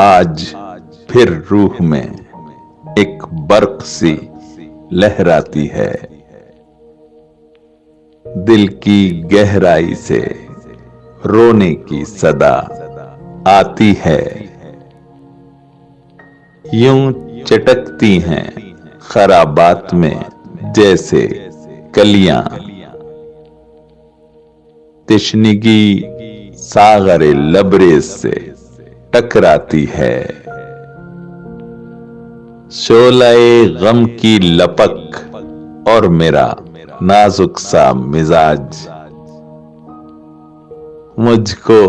आज फिर रूह में एक बर्क सी लहराती है। दिल की गहराई से रोने की सदा आती है। यूं चटकती हैं खराबात में जैसे कलियां। तिश्नगी सागरे लबरेज से टकराती है। शोलाए गम की लपक और मेरा नाजुक सा मिजाज मुझको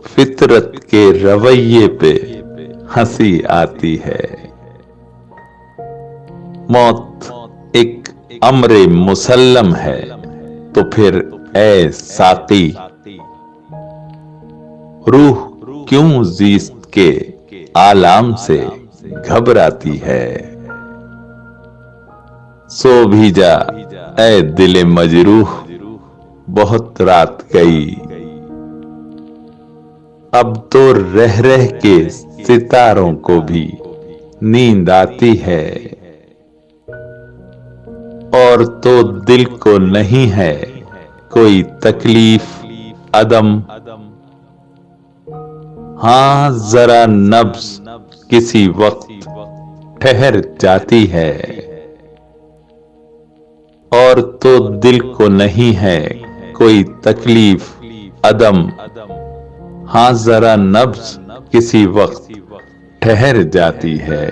फितरत के रवैये पे हंसी आती है। मौत एक अमरे मुसल्लम है तो फिर ऐ साकी रूह क्यों जीस्त के आलाम से घबराती है। सो भी जा ऐ दिले मजरूह, बहुत रात गई। अब तो रह रह के सितारों को भी नींद आती है। और तो दिल को नहीं है कोई तकलीफ अदम। हाँ जरा नब्ज किसी वक्त ठहर जाती है। और तो दिल को नहीं है कोई तकलीफ अदम। हाँ जरा नब्ज किसी वक्त ठहर जाती है।